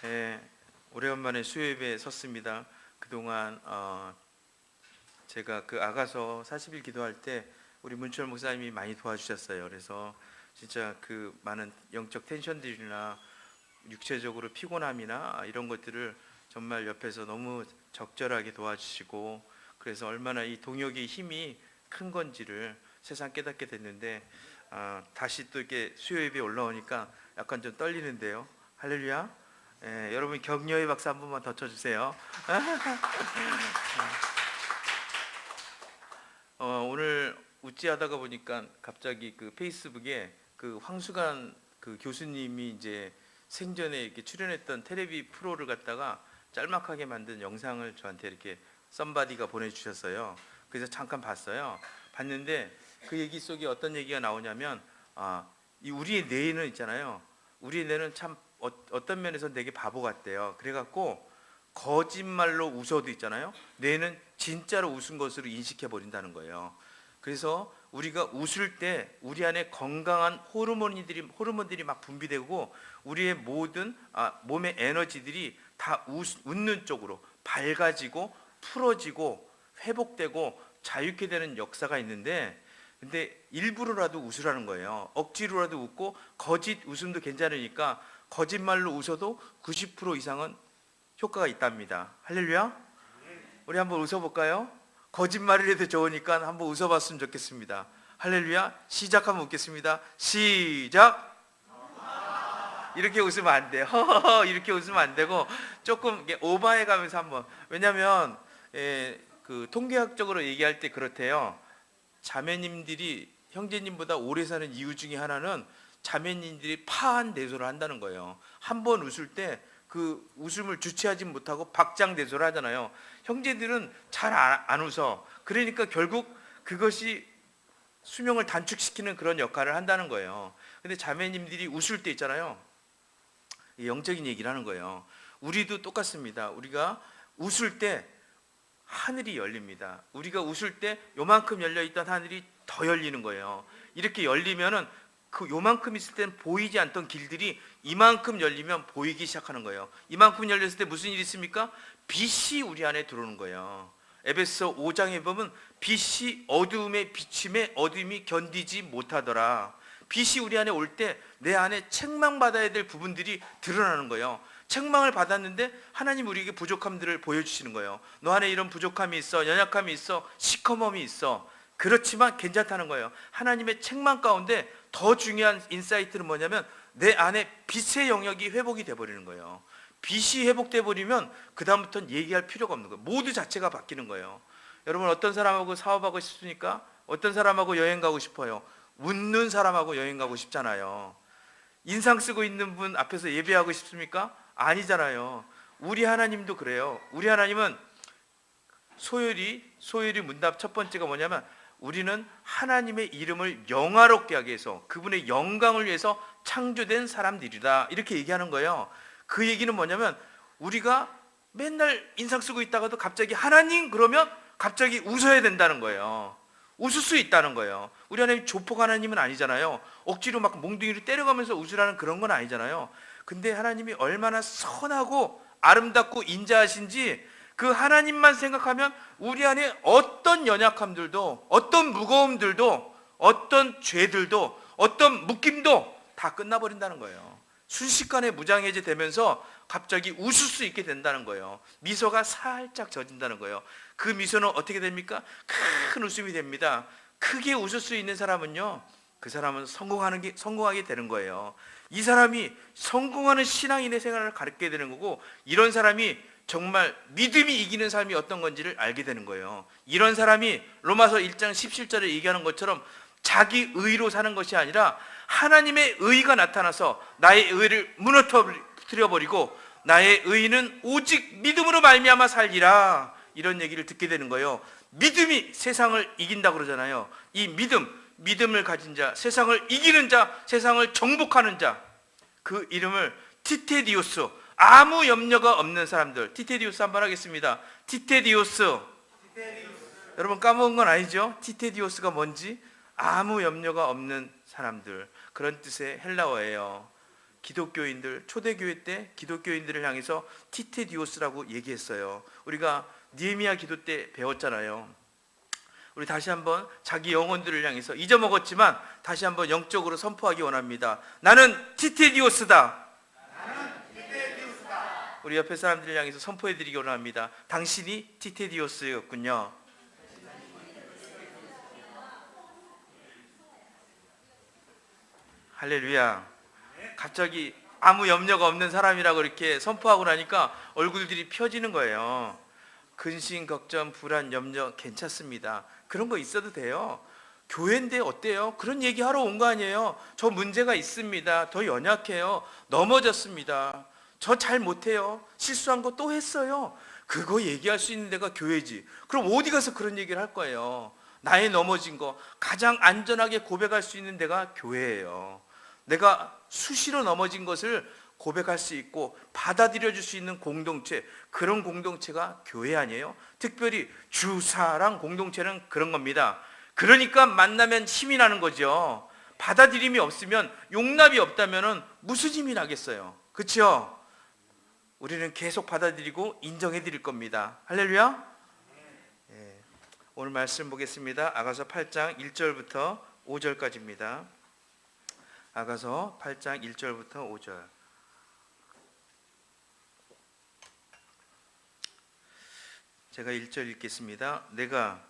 예, 오래간만에 수요예배에 섰습니다. 그동안 제가 그 아가서 40일 기도할 때 우리 문철 목사님이 많이 도와주셨어요. 그래서 진짜 그 많은 영적 텐션들이나 육체적으로 피곤함이나 이런 것들을 정말 옆에서 너무 적절하게 도와주시고, 그래서 얼마나 이 동역의 힘이 큰 건지를 세상 깨닫게 됐는데, 다시 또 이렇게 수요예배에 올라오니까 약간 좀 떨리는데요. 할렐루야. 여러분 격려의 박수 한 번만 더 쳐주세요. 오늘 우찌하다가 보니까 갑자기 그 페이스북에 그 황수관 그 교수님이 이제 생전에 이렇게 출연했던 텔레비 프로를 갖다가 짤막하게 만든 영상을 저한테 이렇게 썸바디가 보내주셨어요. 그래서 잠깐 봤어요. 봤는데 그 얘기 속에 어떤 얘기가 나오냐면, 이 우리의 뇌는 있잖아요. 우리의 뇌는 참 어떤 면에서 되게 바보 같대요. 그래갖고 거짓말로 웃어도 있잖아요. 뇌는 진짜로 웃은 것으로 인식해 버린다는 거예요. 그래서 우리가 웃을 때 우리 안에 건강한 호르몬들이 막 분비되고 우리의 모든 몸의 에너지들이 다 웃는 쪽으로 밝아지고 풀어지고 회복되고 자유케 되는 역사가 있는데, 근데 일부러라도 웃으라는 거예요. 억지로라도 웃고 거짓 웃음도 괜찮으니까 거짓말로 웃어도 90% 이상은 효과가 있답니다. 할렐루야. 우리 한번 웃어볼까요? 거짓말이라도 좋으니까 한번 웃어봤으면 좋겠습니다. 할렐루야. 시작하면 웃겠습니다. 시작. 이렇게 웃으면 안 돼요. 이렇게 웃으면 안 되고 조금 오버해 가면서 한번. 왜냐하면 그 통계학적으로 얘기할 때 그렇대요. 자매님들이 형제님보다 오래 사는 이유 중에 하나는 자매님들이 파한 대소를 한다는 거예요. 한 번 웃을 때 그 웃음을 주체하지 못하고 박장대소를 하잖아요. 형제들은 잘 안 웃어. 그러니까 결국 그것이 수명을 단축시키는 그런 역할을 한다는 거예요. 근데 자매님들이 웃을 때 있잖아요. 영적인 얘기를 하는 거예요. 우리도 똑같습니다. 우리가 웃을 때 하늘이 열립니다. 우리가 웃을 때 요만큼 열려있던 하늘이 더 열리는 거예요. 이렇게 열리면은 그 요만큼 있을 때는 보이지 않던 길들이 이만큼 열리면 보이기 시작하는 거예요. 이만큼 열렸을 때 무슨 일이 있습니까? 빛이 우리 안에 들어오는 거예요. 에베소 5장에 보면 빛이 어두움에 비침에 어둠이 견디지 못하더라. 빛이 우리 안에 올 때 내 안에 책망받아야 될 부분들이 드러나는 거예요. 책망을 받았는데 하나님 우리에게 부족함들을 보여주시는 거예요. 너 안에 이런 부족함이 있어, 연약함이 있어, 시커멈이 있어. 그렇지만 괜찮다는 거예요. 하나님의 책망 가운데 더 중요한 인사이트는 뭐냐면 내 안에 빛의 영역이 회복이 돼버리는 거예요. 빛이 회복돼 버리면 그 다음부터는 얘기할 필요가 없는 거예요. 모두 자체가 바뀌는 거예요. 여러분 어떤 사람하고 사업하고 싶습니까? 어떤 사람하고 여행 가고 싶어요? 웃는 사람하고 여행 가고 싶잖아요. 인상 쓰고 있는 분 앞에서 예배하고 싶습니까? 아니잖아요. 우리 하나님도 그래요. 우리 하나님은 소율이 문답 첫 번째가 뭐냐면 우리는 하나님의 이름을 영화롭게 하기 위해서 그분의 영광을 위해서 창조된 사람들이다, 이렇게 얘기하는 거예요. 그 얘기는 뭐냐면 우리가 맨날 인상 쓰고 있다가도 갑자기 하나님 그러면 갑자기 웃어야 된다는 거예요. 웃을 수 있다는 거예요. 우리 하나님 조폭 하나님은 아니잖아요. 억지로 막 몽둥이를 때려가면서 웃으라는 그런 건 아니잖아요. 근데 하나님이 얼마나 선하고 아름답고 인자하신지 그 하나님만 생각하면 우리 안에 어떤 연약함들도 어떤 무거움들도 어떤 죄들도 어떤 묶임도 다 끝나버린다는 거예요. 순식간에 무장해제 되면서 갑자기 웃을 수 있게 된다는 거예요. 미소가 살짝 젖은다는 거예요. 그 미소는 어떻게 됩니까? 큰 웃음이 됩니다. 크게 웃을 수 있는 사람은요, 그 사람은 성공하게 되는 거예요. 이 사람이 성공하는 신앙인의 생활을 가르치게 되는 거고, 이런 사람이 정말 믿음이 이기는 삶이 어떤 건지를 알게 되는 거예요. 이런 사람이 로마서 1장 17절에 얘기하는 것처럼 자기 의로 사는 것이 아니라 하나님의 의가 나타나서 나의 의를 무너뜨려버리고 나의 의는 오직 믿음으로 말미암아 살리라, 이런 얘기를 듣게 되는 거예요. 믿음이 세상을 이긴다고 그러잖아요. 이 믿음을 가진 자, 세상을 이기는 자, 세상을 정복하는 자, 그 이름을 티테디오스, 아무 염려가 없는 사람들. 티테디오스 한번 하겠습니다. 티테디오스. 여러분 까먹은 건 아니죠? 티테디오스가 뭔지? 아무 염려가 없는 사람들, 그런 뜻의 헬라어예요. 기독교인들, 초대교회 때 기독교인들을 향해서 티테디오스라고 얘기했어요. 우리가 느헤미야 기도 때 배웠잖아요. 우리 다시 한번 자기 영혼들을 향해서 잊어먹었지만 다시 한번 영적으로 선포하기 원합니다. 나는 티테디오스다. 우리 옆에 사람들을 향해서 선포해드리기 원합니다. 당신이 티테디오스였군요. 할렐루야. 갑자기 아무 염려가 없는 사람이라고 이렇게 선포하고 나니까 얼굴들이 펴지는 거예요. 근심, 걱정, 불안, 염려 괜찮습니다. 그런 거 있어도 돼요. 교회인데 어때요? 그런 얘기하러 온 거 아니에요. 저 문제가 있습니다. 더 연약해요. 넘어졌습니다. 저 잘 못해요. 실수한 거 또 했어요. 그거 얘기할 수 있는 데가 교회지. 그럼 어디 가서 그런 얘기를 할 거예요? 나의 넘어진 거 가장 안전하게 고백할 수 있는 데가 교회예요. 내가 수시로 넘어진 것을 고백할 수 있고 받아들여 줄 수 있는 공동체, 그런 공동체가 교회 아니에요? 특별히 주사랑 공동체는 그런 겁니다. 그러니까 만나면 힘이 나는 거죠. 받아들임이 없으면, 용납이 없다면 무슨 힘이 나겠어요? 그렇죠? 우리는 계속 받아들이고 인정해 드릴 겁니다. 할렐루야. 예. 오늘 말씀 보겠습니다. 아가서 8장 1절부터 5절까지입니다. 아가서 8장 1절부터 5절. 제가 1절 읽겠습니다. 내가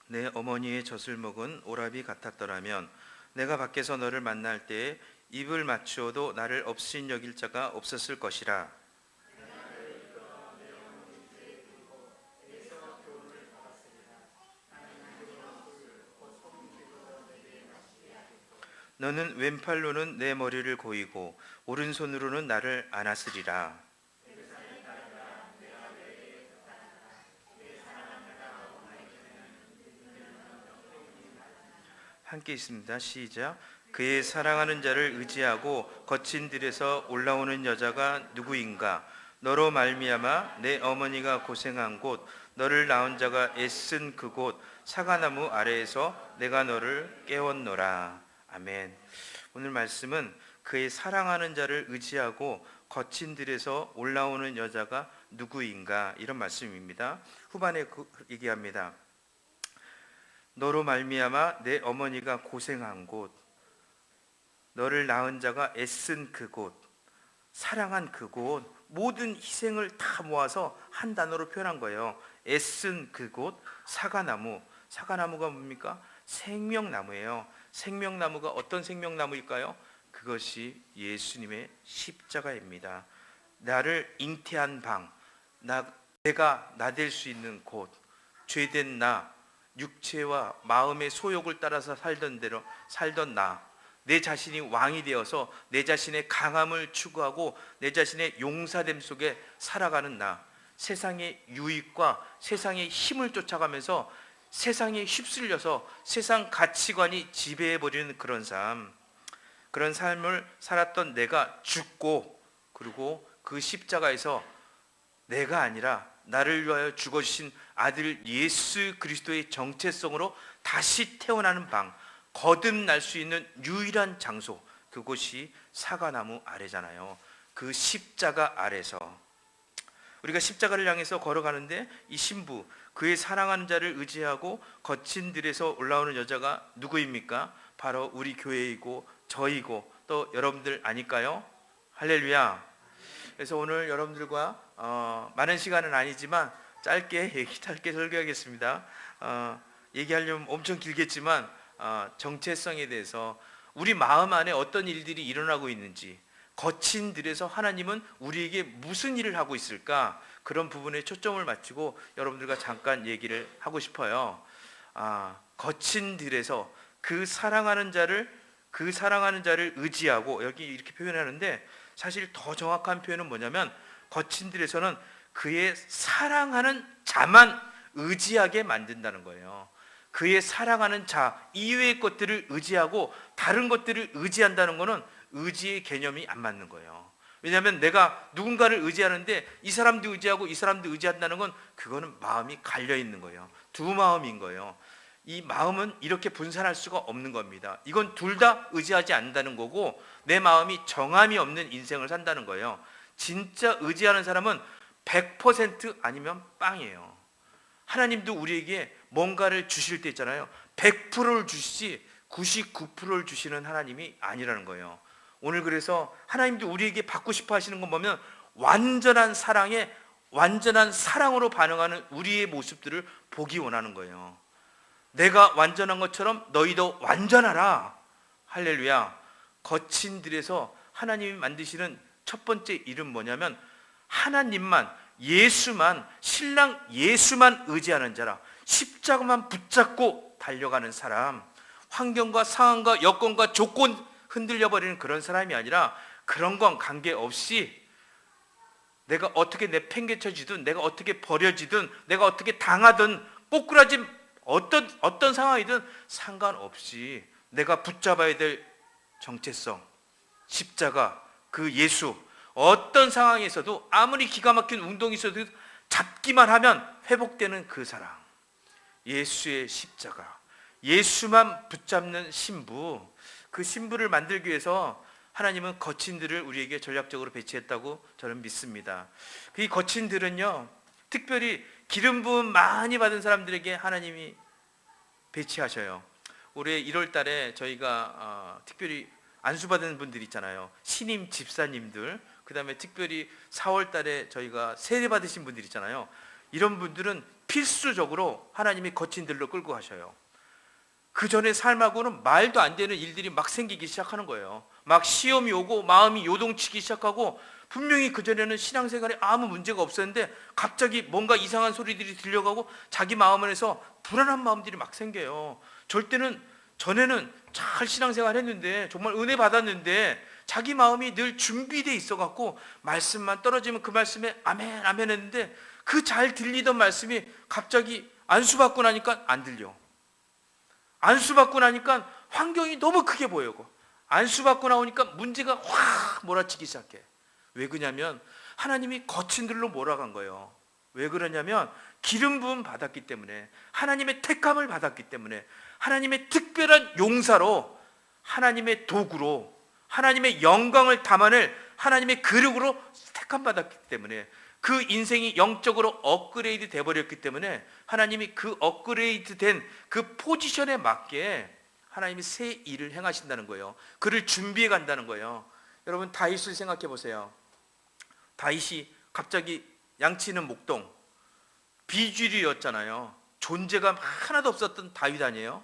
내 어머니의 젖을 먹은 오라비 같았더라면 내가 밖에서 너를 만날 때에 입을 맞추어도 나를 없인 여길 자가 없었을 것이라. 너는 왼팔로는 내 머리를 고이고 오른손으로는 나를 안았으리라. 함께 있습니다. 시작. 그의 사랑하는 자를 의지하고 거친 들에서 올라오는 여자가 누구인가? 너로 말미암아 내 어머니가 고생한 곳, 너를 낳은 자가 애쓴 그곳, 사과나무 아래에서 내가 너를 깨웠노라. 아멘. 오늘 말씀은 그의 사랑하는 자를 의지하고 거친 들에서 올라오는 여자가 누구인가, 이런 말씀입니다. 후반에 얘기합니다. 너로 말미암아 내 어머니가 고생한 곳, 너를 낳은 자가 애쓴 그곳, 사랑한 그곳, 모든 희생을 다 모아서 한 단어로 표현한 거예요. 애쓴 그곳, 사과나무. 사과나무가 뭡니까? 생명나무예요. 생명나무가 어떤 생명나무일까요? 그것이 예수님의 십자가입니다. 나를 잉태한 방, 내가 나 될 수 있는 곳, 죄된 나, 육체와 마음의 소욕을 따라서 살던 대로 살던 나, 내 자신이 왕이 되어서 내 자신의 강함을 추구하고 내 자신의 용사됨 속에 살아가는 나, 세상의 유익과 세상의 힘을 쫓아가면서 세상에 휩쓸려서 세상 가치관이 지배해버리는 그런 삶, 그런 삶을 살았던 내가 죽고, 그리고 그 십자가에서 내가 아니라 나를 위하여 죽어주신 아들 예수 그리스도의 정체성으로 다시 태어나는 방, 거듭날 수 있는 유일한 장소, 그곳이 사과나무 아래잖아요. 그 십자가 아래서 우리가 십자가를 향해서 걸어가는데, 이 신부, 그의 사랑하는 자를 의지하고 거친 들에서 올라오는 여자가 누구입니까? 바로 우리 교회이고 저이고 또 여러분들 아닐까요? 할렐루야. 그래서 오늘 여러분들과 많은 시간은 아니지만 짧게 설교하겠습니다. 얘기하려면 엄청 길겠지만 정체성에 대해서, 우리 마음 안에 어떤 일들이 일어나고 있는지, 거친 들에서 하나님은 우리에게 무슨 일을 하고 있을까, 그런 부분에 초점을 맞추고 여러분들과 잠깐 얘기를 하고 싶어요. 거친 들에서 그 사랑하는 자를 의지하고, 여기 이렇게 표현하는데 사실 더 정확한 표현은 뭐냐면, 거친 들에서는 그의 사랑하는 자만 의지하게 만든다는 거예요. 그의 사랑하는 자 이외의 것들을 의지하고 다른 것들을 의지한다는 것은 의지의 개념이 안 맞는 거예요. 왜냐하면 내가 누군가를 의지하는데 이 사람도 의지하고 이 사람도 의지한다는 건, 그거는 마음이 갈려 있는 거예요. 두 마음인 거예요. 이 마음은 이렇게 분산할 수가 없는 겁니다. 이건 둘 다 의지하지 않는다는 거고 내 마음이 정함이 없는 인생을 산다는 거예요. 진짜 의지하는 사람은 100% 아니면 빵이에요. 하나님도 우리에게 뭔가를 주실 때 있잖아요. 100%를 주시지 99%를 주시는 하나님이 아니라는 거예요. 오늘 그래서 하나님도 우리에게 받고 싶어 하시는 건 보면 완전한 사랑에 완전한 사랑으로 반응하는 우리의 모습들을 보기 원하는 거예요. 내가 완전한 것처럼 너희도 완전하라. 할렐루야. 거친 들에서 하나님이 만드시는 첫 번째 일은 뭐냐면 하나님만, 예수만, 신랑 예수만 의지하는 자라. 십자가만 붙잡고 달려가는 사람. 환경과 상황과 여건과 조건 흔들려버리는 그런 사람이 아니라 그런 건 관계없이 내가 어떻게 내팽개쳐지든 내가 어떻게 버려지든 내가 어떻게 당하든 꼬꾸라진 어떤 상황이든 상관없이 내가 붙잡아야 될 정체성, 십자가, 그 예수, 어떤 상황에서도 아무리 기가 막힌 운동이 있어도 잡기만 하면 회복되는 그 사랑, 예수의 십자가, 예수만 붙잡는 신부, 그 신부를 만들기 위해서 하나님은 거친들을 우리에게 전략적으로 배치했다고 저는 믿습니다. 이 거친들은요, 특별히 기름 부음 많이 받은 사람들에게 하나님이 배치하셔요. 올해 1월 달에 저희가 특별히 안수받은 분들 있잖아요. 신임 집사님들, 그 다음에 특별히 4월 달에 저희가 세례 받으신 분들 있잖아요. 이런 분들은 필수적으로 하나님이 거친들로 끌고 가셔요. 그 전에 삶하고는 말도 안 되는 일들이 막 생기기 시작하는 거예요. 막 시험이 오고 마음이 요동치기 시작하고, 분명히 그전에는 신앙생활에 아무 문제가 없었는데 갑자기 뭔가 이상한 소리들이 들려가고 자기 마음 안에서 불안한 마음들이 막 생겨요. 전에는 잘 신앙생활 했는데 정말 은혜 받았는데 자기 마음이 늘 준비되어 있어갖고 말씀만 떨어지면 그 말씀에 아멘 아멘 했는데 그 잘 들리던 말씀이 갑자기 안수받고 나니까 안 들려. 안수받고 나니까 환경이 너무 크게 보이고, 안수받고 나오니까 문제가 확 몰아치기 시작해. 왜 그러냐면 하나님이 거친들로 몰아간 거예요. 왜 그러냐면 기름 부음 받았기 때문에, 하나님의 택함을 받았기 때문에, 하나님의 특별한 용사로, 하나님의 도구로, 하나님의 영광을 담아낼 하나님의 그릇으로 택함 받았기 때문에, 그 인생이 영적으로 업그레이드 돼버렸기 때문에 하나님이 그 업그레이드 된 그 포지션에 맞게 하나님이 새 일을 행하신다는 거예요. 그를 준비해 간다는 거예요. 여러분, 다윗을 생각해 보세요. 다윗이 갑자기 양치는 목동, 비주류였잖아요. 존재감 하나도 없었던 다윗 아니에요?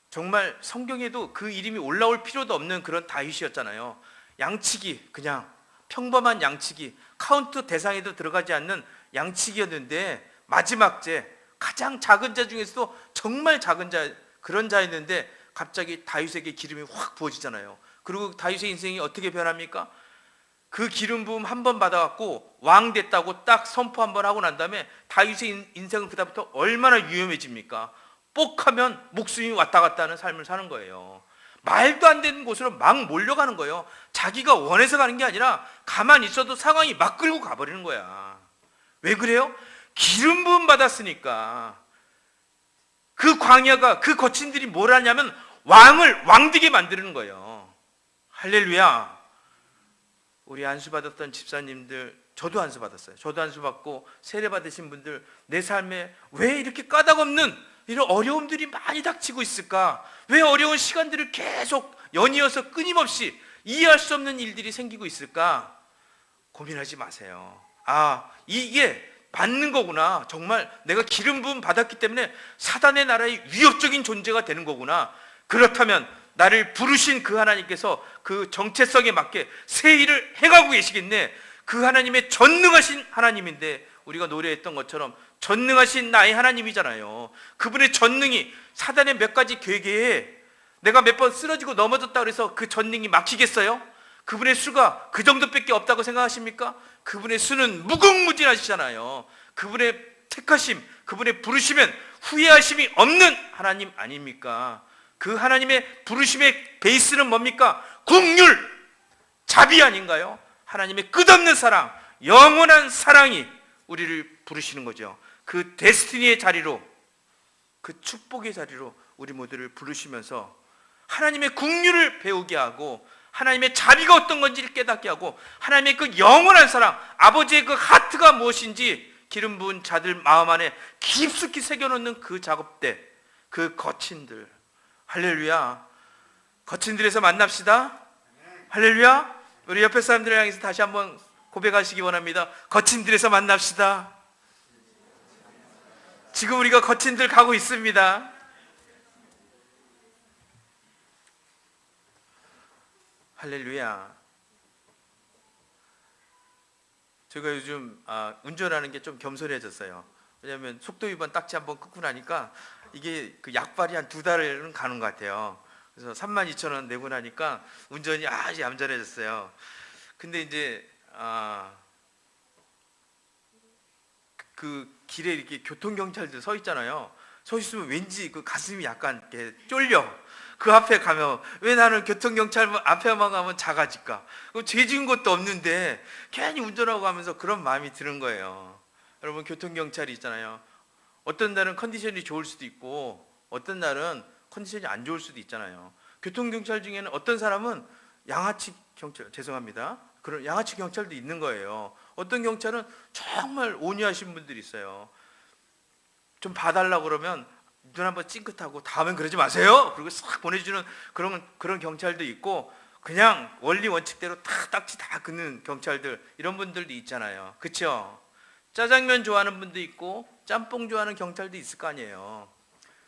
정말 성경에도 그 이름이 올라올 필요도 없는 그런 다윗이었잖아요. 양치기, 그냥 평범한 양치기, 카운트 대상에도 들어가지 않는 양치기였는데, 마지막 제, 가장 작은 자 중에서도 정말 작은 자, 그런 자였는데 갑자기 다윗에게 기름이 확 부어지잖아요. 그리고 다윗의 인생이 어떻게 변합니까? 그 기름 부음 한 번 받아갖고 왕 됐다고 딱 선포 한 번 하고 난 다음에 다윗의 인생은 그다음부터 얼마나 위험해집니까? 뽁하면 목숨이 왔다 갔다 하는 삶을 사는 거예요. 말도 안 되는 곳으로 막 몰려가는 거예요. 자기가 원해서 가는 게 아니라 가만히 있어도 상황이 막 끌고 가버리는 거야. 왜 그래요? 기름 부음 받았으니까. 그 광야가, 그 거친들이 뭘 하냐면 왕을 왕되게 만드는 거예요. 할렐루야. 우리 안수받았던 집사님들, 저도 안수받았어요. 저도 안수받고 세례 받으신 분들, 내 삶에 왜 이렇게 까닭없는 이런 어려움들이 많이 닥치고 있을까? 왜 어려운 시간들을 계속 연이어서 끊임없이 이해할 수 없는 일들이 생기고 있을까? 고민하지 마세요. 아, 이게 받는 거구나. 정말 내가 기름 부음 받았기 때문에 사단의 나라의 위협적인 존재가 되는 거구나. 그렇다면 나를 부르신 그 하나님께서 그 정체성에 맞게 새 일을 해가고 계시겠네. 그 하나님의 전능하신 하나님인데, 우리가 노래했던 것처럼 전능하신 나의 하나님이잖아요. 그분의 전능이 사단의 몇 가지 괴계에 내가 몇 번 쓰러지고 넘어졌다 그래서 그 전능이 막히겠어요? 그분의 수가 그 정도밖에 없다고 생각하십니까? 그분의 수는 무궁무진하시잖아요. 그분의 택하심, 그분의 부르시면 후회하심이 없는 하나님 아닙니까? 그 하나님의 부르심의 베이스는 뭡니까? 긍휼, 자비 아닌가요? 하나님의 끝없는 사랑, 영원한 사랑이 우리를 부르시는 거죠. 그 데스티니의 자리로 그 축복의 자리로 우리 모두를 부르시면서 하나님의 긍휼을 배우게 하고 하나님의 자비가 어떤 건지를 깨닫게 하고 하나님의 그 영원한 사랑, 아버지의 그 하트가 무엇인지 기름 부은 자들 마음 안에 깊숙이 새겨놓는 그 작업대, 그 거친들, 할렐루야, 거친들에서 만납시다. 할렐루야. 우리 옆에 사람들을 향해서 다시 한번 고백하시기 원합니다. 거친들에서 만납시다. 지금 우리가 거친들 가고 있습니다. 할렐루야. 제가 요즘 운전하는 게 좀 겸손해졌어요. 왜냐하면 속도 위반 딱지 한번 끊고 나니까 이게 그 약발이 한 2달은 가는 것 같아요. 그래서 32,000원 내고 나니까 운전이 아주 얌전해졌어요. 근데 이제 그 길에 이렇게 교통경찰들 서 있잖아요. 서 있으면 왠지 그 가슴이 약간 이렇게 쫄려. 그 앞에 가면 왜 나는 교통경찰 앞에만 가면 작아질까? 죄 지은 것도 없는데 괜히 운전하고 가면서 그런 마음이 드는 거예요. 여러분, 교통경찰이 있잖아요. 어떤 날은 컨디션이 좋을 수도 있고 어떤 날은 컨디션이 안 좋을 수도 있잖아요. 교통경찰 중에는 어떤 사람은 양아치 경찰, 죄송합니다, 그런 양아치 경찰도 있는 거예요. 어떤 경찰은 정말 온유하신 분들이 있어요. 좀 봐달라고 그러면 눈 한번 찡긋하고 다음엔 그러지 마세요 그리고 싹 보내주는 그런 경찰도 있고, 그냥 원리 원칙대로 다 딱지 다 긋는 경찰들, 이런 분들도 있잖아요. 그렇죠? 짜장면 좋아하는 분도 있고 짬뽕 좋아하는 경찰도 있을 거 아니에요.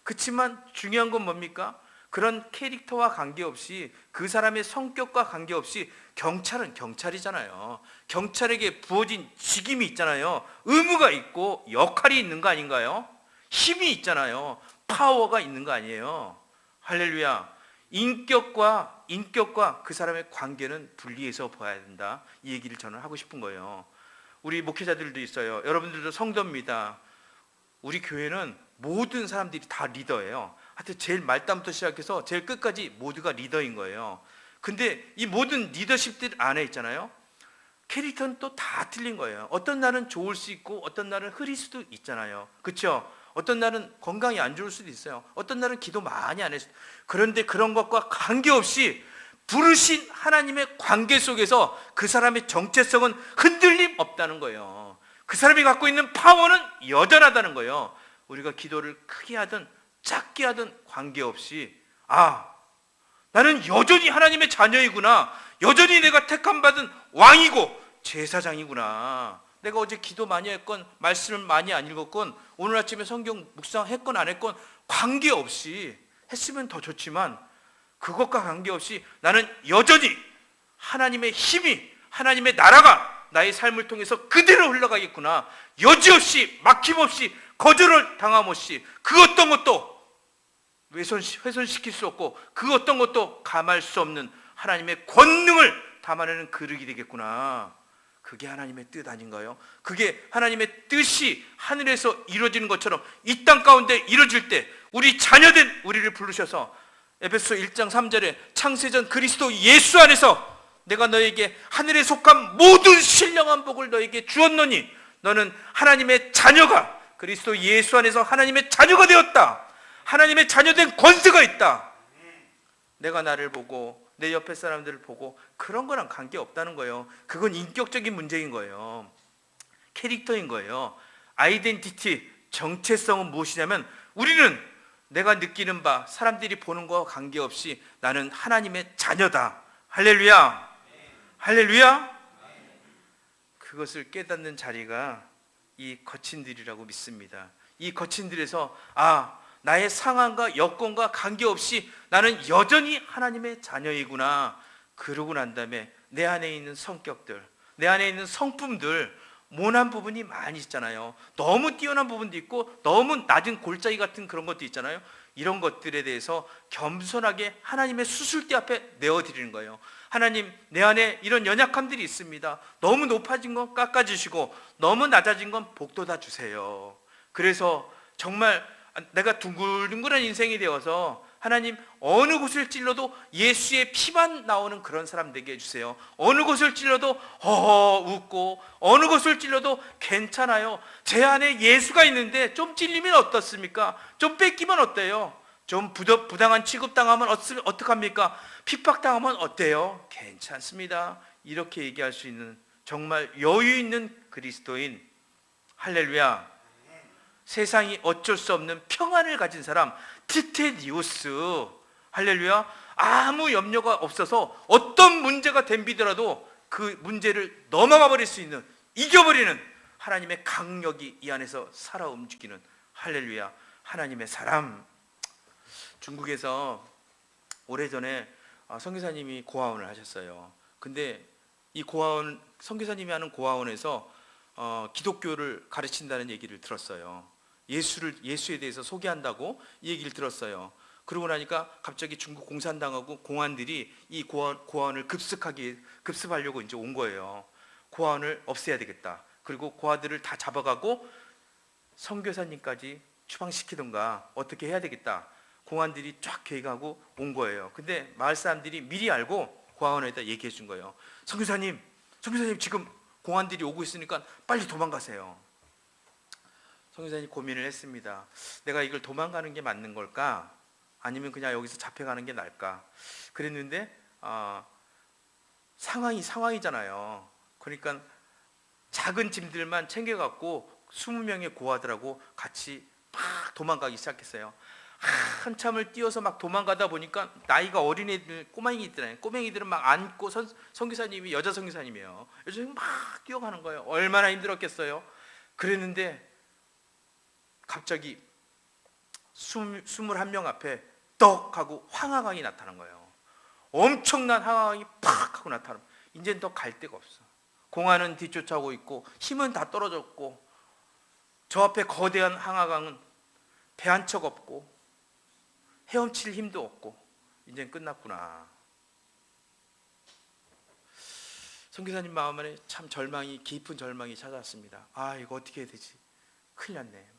그렇지만 중요한 건 뭡니까? 그런 캐릭터와 관계없이, 그 사람의 성격과 관계없이 경찰은 경찰이잖아요. 경찰에게 부어진 직임이 있잖아요. 의무가 있고 역할이 있는 거 아닌가요? 힘이 있잖아요. 파워가 있는 거 아니에요. 할렐루야. 인격과 그 사람의 관계는 분리해서 봐야 된다. 이 얘기를 저는 하고 싶은 거예요. 우리 목회자들도 있어요. 여러분들도 성도입니다. 우리 교회는 모든 사람들이 다 리더예요. 하여튼 제일 말단부터 시작해서 제일 끝까지 모두가 리더인 거예요. 근데 이 모든 리더십들 안에 있잖아요, 캐릭터는 또 다 틀린 거예요. 어떤 날은 좋을 수 있고 어떤 날은 흐릴 수도 있잖아요. 그렇죠? 어떤 날은 건강이 안 좋을 수도 있어요. 어떤 날은 기도 많이 안 했어요. 그런데 그런 것과 관계없이 부르신 하나님의 관계 속에서 그 사람의 정체성은 흔들림 없다는 거예요. 그 사람이 갖고 있는 파워는 여전하다는 거예요. 우리가 기도를 크게 하든 작게 하든 관계없이, 나는 여전히 하나님의 자녀이구나, 여전히 내가 택함받은 왕이고 제사장이구나, 내가 어제 기도 많이 했건 말씀을 많이 안 읽었건 오늘 아침에 성경 묵상했건 안 했건 관계없이, 했으면 더 좋지만 그것과 관계없이 나는 여전히 하나님의 힘이, 하나님의 나라가 나의 삶을 통해서 그대로 흘러가겠구나, 여지없이 막힘없이 거절을 당함 없이 그 어떤 것도 훼손시킬 수 없고 그 어떤 것도 감할 수 없는 하나님의 권능을 담아내는 그릇이 되겠구나. 그게 하나님의 뜻 아닌가요? 그게 하나님의 뜻이 하늘에서 이루어지는 것처럼 이 땅 가운데 이루어질 때 우리 자녀된 우리를 부르셔서 에베소 1장 3절에 창세전 그리스도 예수 안에서 내가 너에게 하늘에 속한 모든 신령한 복을 너에게 주었노니 너는 하나님의 자녀가, 그리스도 예수 안에서 하나님의 자녀가 되었다. 하나님의 자녀된 권세가 있다. 내가 나를 보고 내 옆에 사람들을 보고 그런 거랑 관계없다는 거예요. 그건 인격적인 문제인 거예요. 캐릭터인 거예요. 아이덴티티, 정체성은 무엇이냐면 우리는 내가 느끼는 바, 사람들이 보는 거와 관계없이 나는 하나님의 자녀다. 할렐루야. 할렐루야. 그것을 깨닫는 자리가 이 거친들이라고 믿습니다. 이 거친들에서 나의 상황과 여건과 관계없이 나는 여전히 하나님의 자녀이구나, 그러고 난 다음에 내 안에 있는 성격들, 내 안에 있는 성품들, 모난 부분이 많이 있잖아요. 너무 뛰어난 부분도 있고 너무 낮은 골짜기 같은 그런 것도 있잖아요. 이런 것들에 대해서 겸손하게 하나님의 수술대 앞에 내어드리는 거예요. 하나님, 내 안에 이런 연약함들이 있습니다. 너무 높아진 건 깎아주시고 너무 낮아진 건 복돋아 주세요. 그래서 정말 내가 둥글둥글한 인생이 되어서 하나님 어느 곳을 찔러도 예수의 피만 나오는 그런 사람 되게 해주세요. 어느 곳을 찔러도 허허 웃고 어느 곳을 찔러도 괜찮아요. 제 안에 예수가 있는데 좀 찔리면 어떻습니까? 좀 뺏기면 어때요? 좀 부당한 취급당하면 어떡합니까? 핍박당하면 어때요? 괜찮습니다. 이렇게 얘기할 수 있는 정말 여유 있는 그리스도인, 할렐루야. 세상이 어쩔 수 없는 평안을 가진 사람, 티테디우스, 할렐루야. 아무 염려가 없어서 어떤 문제가 덤비더라도 그 문제를 넘어가 버릴 수 있는, 이겨버리는 하나님의 강력이 이 안에서 살아 움직이는, 할렐루야, 하나님의 사람. 중국에서 오래전에 선교사님이 고아원을 하셨어요. 근데 이 고아원, 선교사님이 하는 고아원에서 기독교를 가르친다는 얘기를 들었어요. 예수에 대해서 소개한다고 이 얘기를 들었어요. 그러고 나니까 갑자기 중국 공산당하고 공안들이 이 고아원을 급습하려고 이제 온 거예요. 고아원을 없애야 되겠다. 그리고 고아들을 다 잡아가고 선교사님까지 추방시키던가 어떻게 해야 되겠다. 공안들이 쫙 계획하고 온 거예요. 근데 마을 사람들이 미리 알고 고아원에다 얘기해 준 거예요. 선교사님 지금 공안들이 오고 있으니까 빨리 도망가세요. 선교사님 고민을 했습니다. 내가 이걸 도망가는 게 맞는 걸까? 아니면 그냥 여기서 잡혀가는 게 나을까? 그랬는데 상황이잖아요. 그러니까 작은 짐들만 챙겨갖고 20명의 고아들하고 같이 막 도망가기 시작했어요. 한참을 뛰어서 막 도망가다 보니까 나이가 어린 애들, 꼬맹이들은 막 안고, 선교사님이 여자 선교사님이에요. 여자 선교사님이 막 뛰어가는 거예요. 얼마나 힘들었겠어요. 그랬는데 갑자기 21명 앞에 떡 하고 황하강이 나타난 거예요. 엄청난 황하강이 팍 하고 나타나면 이제는 더 갈 데가 없어. 공안은 뒤쫓아오고 있고 힘은 다 떨어졌고 저 앞에 거대한 황하강은 배 한 척 없고 헤엄칠 힘도 없고 이제는 끝났구나. 선교사님 마음 안에 참 깊은 절망이 찾아왔습니다. 이거 어떻게 해야 되지? 큰일 났네.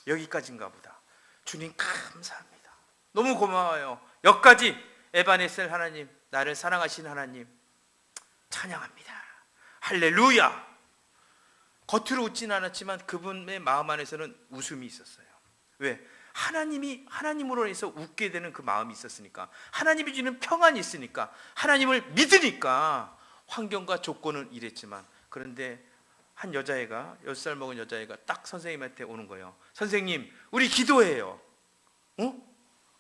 여기까지인가 보다. 주님 감사합니다. 너무 고마워요. 여기까지 에바네셀 하나님, 나를 사랑하신 하나님 찬양합니다. 할렐루야. 겉으로 웃진 않았지만 그분의 마음 안에서는 웃음이 있었어요. 왜? 하나님으로 해서 웃게 되는 그 마음이 있었으니까, 하나님이 주는 평안이 있으니까, 하나님을 믿으니까 환경과 조건은 이랬지만, 그런데 한 여자애가 10살 먹은 여자애가 딱 선생님한테 오는 거예요. 선생님, 우리 기도해요.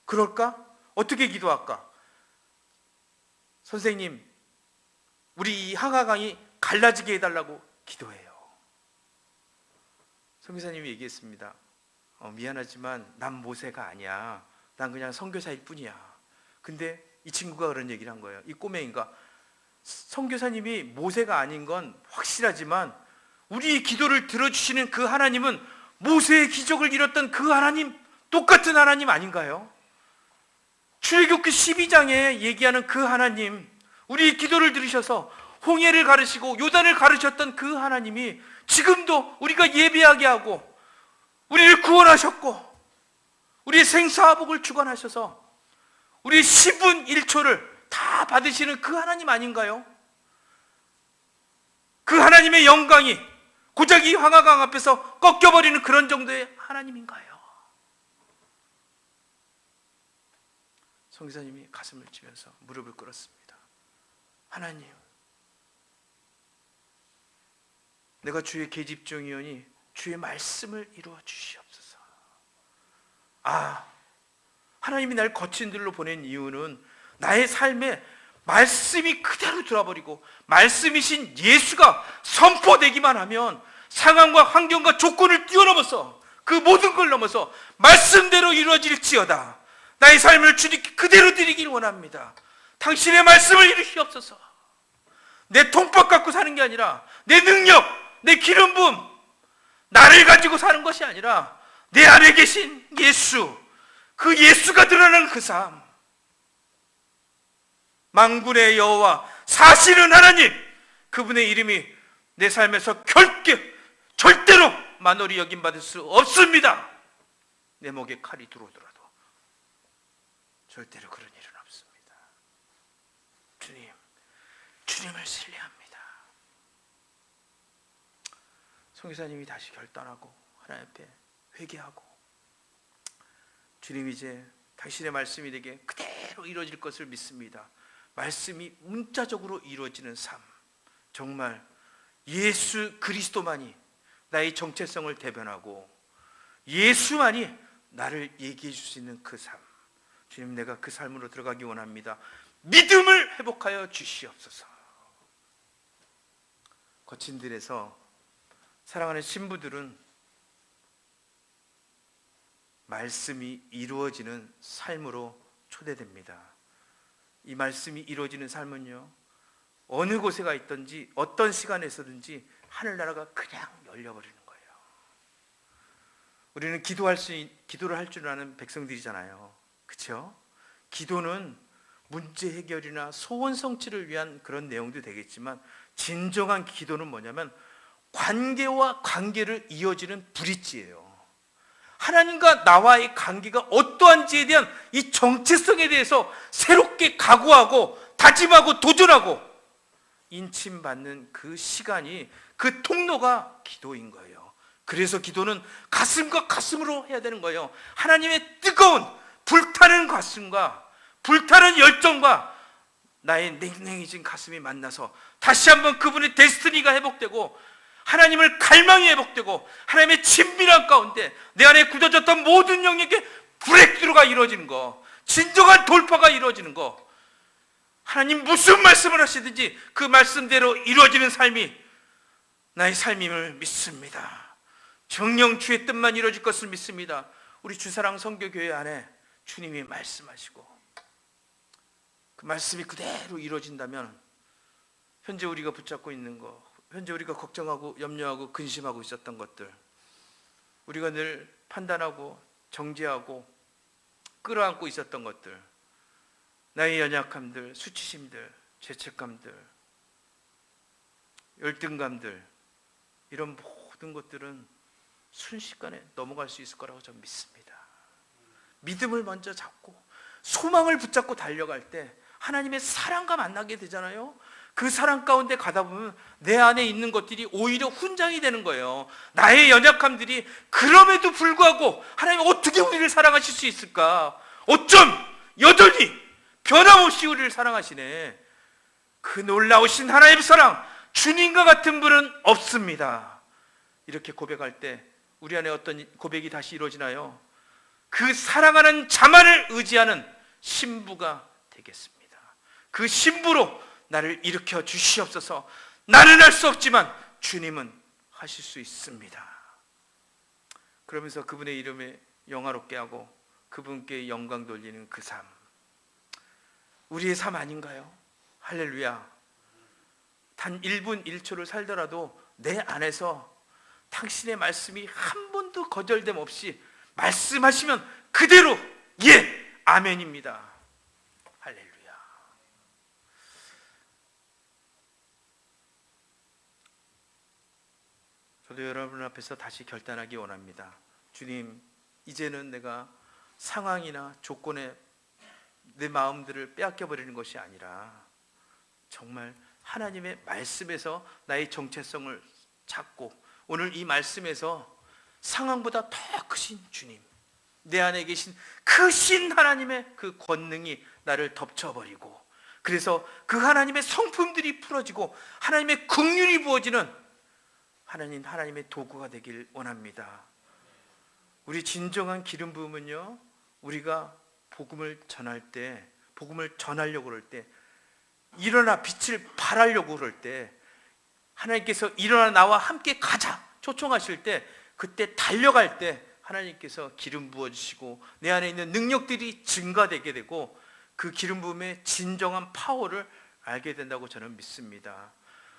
그럴까? 어떻게 기도할까? 선생님, 우리 이 항아강이 갈라지게 해달라고 기도해요. 선교사님이 얘기했습니다. 미안하지만 난 모세가 아니야. 난 그냥 선교사일 뿐이야. 근데 이 친구가 그런 얘기를 한 거예요. 이 꼬맹이가 선교사님이 모세가 아닌 건 확실하지만 우리의 기도를 들어주시는 그 하나님은 모세의 기적을 이뤘던 그 하나님, 똑같은 하나님 아닌가요? 출애굽기 12장에 얘기하는 그 하나님, 우리의 기도를 들으셔서 홍해를 가르시고 요단을 가르셨던 그 하나님이 지금도 우리가 예배하게 하고 우리를 구원하셨고 우리의 생사복을 주관하셔서 우리의 10분 1초를 다 받으시는 그 하나님 아닌가요? 그 하나님의 영광이 고작 이 황하강 앞에서 꺾여버리는 그런 정도의 하나님인가요? 성기사님이 가슴을 치면서 무릎을 꿇었습니다. 하나님, 내가 주의 계집종이오니 주의 말씀을 이루어 주시옵소서. 하나님이 날 거친 들로 보낸 이유는 나의 삶에 말씀이 그대로 들어버리고 말씀이신 예수가 선포되기만 하면 상황과 환경과 조건을 뛰어넘어서 그 모든 걸 넘어서 말씀대로 이루어질지어다. 나의 삶을 주님께 그대로 드리길 원합니다. 당신의 말씀을 이루시옵소서. 내 통밥 갖고 사는 게 아니라 내 능력, 내 기름 부음, 나를 가지고 사는 것이 아니라 내 안에 계신 예수, 그 예수가 드러나는 그 삶, 만군의 여호와 사실은 하나님, 그분의 이름이 내 삶에서 절대로 만홀히 여김받을 수 없습니다. 내 목에 칼이 들어오더라도 절대로 그런 일은 없습니다. 주님을 신뢰합니다. 송교사님이 다시 결단하고 하나님 앞에 회개하고, 주님 이제 당신의 말씀이 내게 그대로 이루어질 것을 믿습니다. 말씀이 문자적으로 이루어지는 삶, 정말 예수 그리스도만이 나의 정체성을 대변하고 예수만이 나를 얘기해 줄 수 있는 그 삶, 주님 내가 그 삶으로 들어가기 원합니다. 믿음을 회복하여 주시옵소서. 거친 들에서 사랑하는 신부들은 말씀이 이루어지는 삶으로 초대됩니다. 이 말씀이 이루어지는 삶은요, 어느 곳에 가 있든지 어떤 시간에서든지 하늘나라가 그냥 열려버리는 거예요. 우리는 기도를 할 줄 아는 백성들이잖아요. 그렇죠? 기도는 문제 해결이나 소원 성취를 위한 그런 내용도 되겠지만, 진정한 기도는 뭐냐면 관계와 관계를 이어지는 브릿지예요. 하나님과 나와의 관계가 어떠한지에 대한 이 정체성에 대해서 새롭게 각오하고 다짐하고 도전하고 인침받는 그 시간이, 그 통로가 기도인 거예요. 그래서 기도는 가슴과 가슴으로 해야 되는 거예요. 하나님의 뜨거운 불타는 가슴과 불타는 열정과 나의 냉랭해진 가슴이 만나서 다시 한번 그분의 데스티니가 회복되고, 하나님을 갈망이 회복되고, 하나님의 친밀한 가운데 내 안에 굳어졌던 모든 영역에 브레이크가 이루어지는 거, 진정한 돌파가 이루어지는 거, 하나님 무슨 말씀을 하시든지 그 말씀대로 이루어지는 삶이 나의 삶임을 믿습니다. 정령 주의 뜻만 이루어질 것을 믿습니다. 우리 주사랑 선교교회 안에 주님이 말씀하시고 그 말씀이 그대로 이루어진다면, 현재 우리가 붙잡고 있는 거, 현재 우리가 걱정하고 염려하고 근심하고 있었던 것들, 우리가 늘 판단하고 정죄하고 끌어안고 있었던 것들, 나의 연약함들, 수치심들, 죄책감들, 열등감들, 이런 모든 것들은 순식간에 넘어갈 수 있을 거라고 저는 믿습니다. 믿음을 먼저 잡고 소망을 붙잡고 달려갈 때 하나님의 사랑과 만나게 되잖아요. 그 사랑 가운데 가다 보면 내 안에 있는 것들이 오히려 훈장이 되는 거예요. 나의 연약함들이, 그럼에도 불구하고 하나님 어떻게 우리를 사랑하실 수 있을까? 어쩜 여전히 변함없이 우리를 사랑하시네. 그 놀라우신 하나님의 사랑, 주님과 같은 분은 없습니다. 이렇게 고백할 때 우리 안에 어떤 고백이 다시 이루어지나요? 그 사랑하는 자만을 의지하는 신부가 되겠습니다. 그 신부로 나를 일으켜 주시옵소서. 나는 할 수 없지만 주님은 하실 수 있습니다. 그러면서 그분의 이름에 영화롭게 하고 그분께 영광 돌리는 그 삶, 우리의 삶 아닌가요? 할렐루야. 단 1분 1초를 살더라도 내 안에서 당신의 말씀이 한 번도 거절됨 없이 말씀하시면 그대로 예, 아멘입니다. 할렐루야. 저도 여러분 앞에서 다시 결단하기 원합니다. 주님, 이제는 내가 상황이나 조건에 내 마음들을 빼앗겨버리는 것이 아니라 정말 하나님의 말씀에서 나의 정체성을 찾고, 오늘 이 말씀에서 상황보다 더 크신 주님, 내 안에 계신 크신 하나님의 그 권능이 나를 덮쳐버리고, 그래서 그 하나님의 성품들이 풀어지고 하나님의 긍휼이 부어지는 하나님의 도구가 되길 원합니다. 우리 진정한 기름 부음은요, 우리가 복음을 전할 때, 복음을 전하려고 그럴 때, 일어나 빛을 발하려고 그럴 때, 하나님께서 일어나 나와 함께 가자 초청하실 때, 그때 달려갈 때 하나님께서 기름 부어주시고 내 안에 있는 능력들이 증가되게 되고 그 기름 부음의 진정한 파워를 알게 된다고 저는 믿습니다.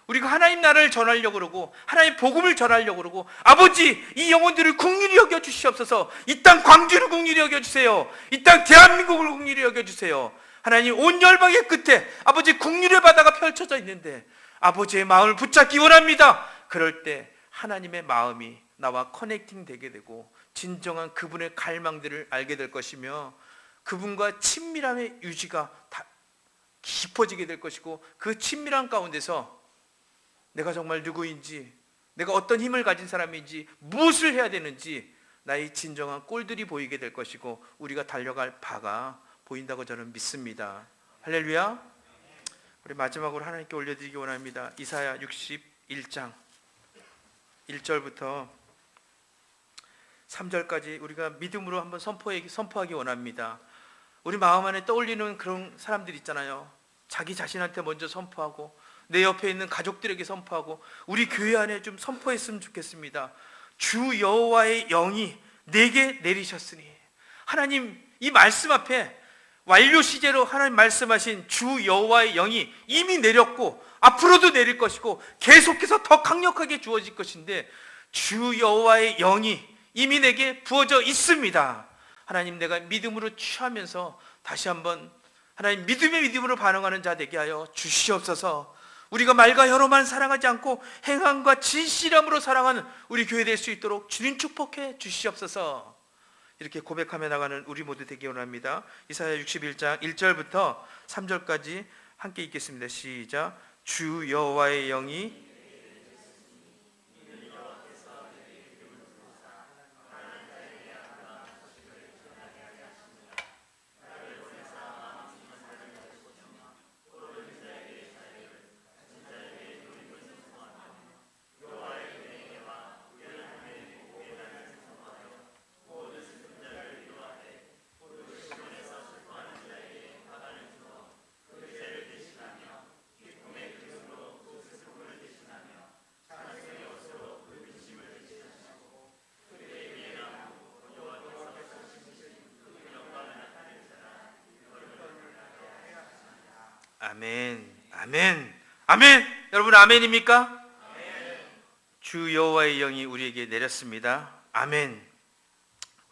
우리가 하나님 나라를 전하려고 그러고 하나님 복음을 전하려고 그러고, 아버지 이 영혼들을 긍휼히 여겨 주시옵소서. 이 땅 광주를 긍휼히 여겨 주세요. 이 땅 대한민국을 긍휼히 여겨 주세요. 하나님, 온 열방의 끝에 아버지 긍휼의 바다가 펼쳐져 있는데 아버지의 마음을 붙잡기 원합니다. 그럴 때 하나님의 마음이 나와 커넥팅 되게 되고 진정한 그분의 갈망들을 알게 될 것이며, 그분과 친밀함의 유지가 깊어지게 될 것이고, 그 친밀함 가운데서 내가 정말 누구인지, 내가 어떤 힘을 가진 사람인지, 무엇을 해야 되는지 나의 진정한 꼴들이 보이게 될 것이고, 우리가 달려갈 바가 보인다고 저는 믿습니다. 할렐루야. 우리 마지막으로 하나님께 올려드리기 원합니다. 이사야 61장 1절부터 3절까지 우리가 믿음으로 한번 선포하기 원합니다. 우리 마음 안에 떠올리는 그런 사람들 있잖아요. 자기 자신한테 먼저 선포하고, 내 옆에 있는 가족들에게 선포하고, 우리 교회 안에 좀 선포했으면 좋겠습니다. 주 여호와의 영이 내게 내리셨으니. 하나님, 이 말씀 앞에 완료 시제로 하나님 말씀하신 주 여호와의 영이 이미 내렸고 앞으로도 내릴 것이고 계속해서 더 강력하게 주어질 것인데, 주 여호와의 영이 이미 내게 부어져 있습니다. 하나님, 내가 믿음으로 취하면서 다시 한번 하나님 믿음의 믿음으로 반응하는 자 되게 하여 주시옵소서. 우리가 말과 혀로만 사랑하지 않고 행함과 진실함으로 사랑하는 우리 교회 될 수 있도록 주님 축복해 주시옵소서. 이렇게 고백하며 나가는 우리 모두 되기 원합니다. 이사야 61장 1절부터 3절까지 함께 읽겠습니다. 시작. 주 여호와의 영이 아멘, 아멘, 아멘. 여러분 아멘입니까? 아멘. 주 여호와의 영이 우리에게 내렸습니다. 아멘.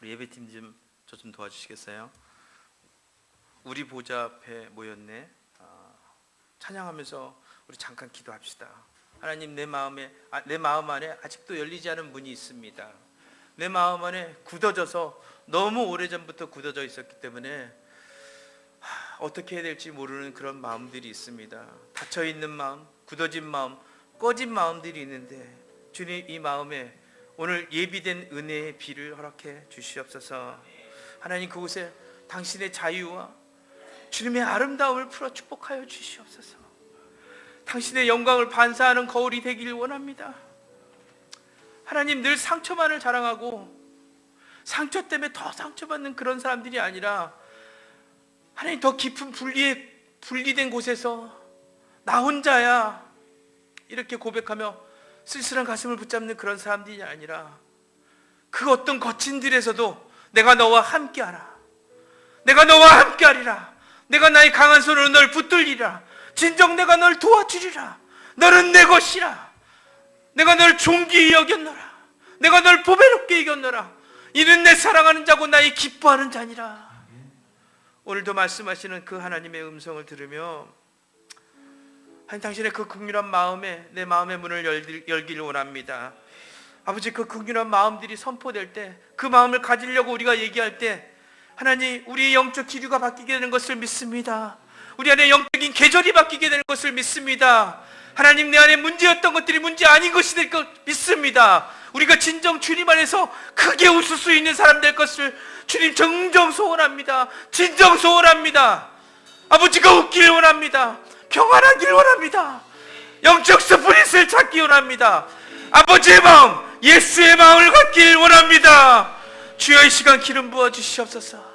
우리 예배팀 저 좀 도와주시겠어요? 우리 보좌 앞에 모였네. 찬양하면서 우리 잠깐 기도합시다. 하나님, 내 마음 안에 아직도 열리지 않은 문이 있습니다. 내 마음 안에 굳어져서 너무 오래전부터 굳어져 있었기 때문에 어떻게 해야 될지 모르는 그런 마음들이 있습니다. 닫혀있는 마음, 굳어진 마음, 꺼진 마음들이 있는데, 주님, 이 마음에 오늘 예비된 은혜의 비를 허락해 주시옵소서. 하나님, 그곳에 당신의 자유와 주님의 아름다움을 풀어 축복하여 주시옵소서. 당신의 영광을 반사하는 거울이 되길 원합니다. 하나님, 늘 상처만을 자랑하고 상처 때문에 더 상처받는 그런 사람들이 아니라, 하나님, 더 깊은 분리된 곳에서 나 혼자야 이렇게 고백하며 쓸쓸한 가슴을 붙잡는 그런 사람들이 아니라, 그 어떤 거친 들에서도 내가 너와 함께하라, 내가 너와 함께하리라, 내가 나의 강한 손으로 널 붙들리라, 진정 내가 널 도와주리라, 너는 내 것이라, 내가 널 존귀히 여겼노라, 내가 널 보배롭게 여겼노라, 이는 내 사랑하는 자고 나의 기뻐하는 자니라. 오늘도 말씀하시는 그 하나님의 음성을 들으며 하나님, 당신의 그 긍휼한 마음에 내 마음의 문을 열기를 원합니다. 아버지, 그 긍휼한 마음들이 선포될 때, 그 마음을 가지려고 우리가 얘기할 때, 하나님, 우리의 영적 기류가 바뀌게 되는 것을 믿습니다. 우리 안에 영적인 계절이 바뀌게 되는 것을 믿습니다. 하나님, 내 안에 문제였던 것들이 문제 아닌 것이 될 것 믿습니다. 우리가 진정 주님 안에서 크게 웃을 수 있는 사람 될 것을 주님 정정 소원합니다. 진정 소원합니다. 아버지가 웃길 원합니다. 평안하길 원합니다. 영적 스프릿을 찾기 원합니다. 아버지의 마음, 예수의 마음을 갖길 원합니다. 주여, 이 시간 기름 부어 주시옵소서.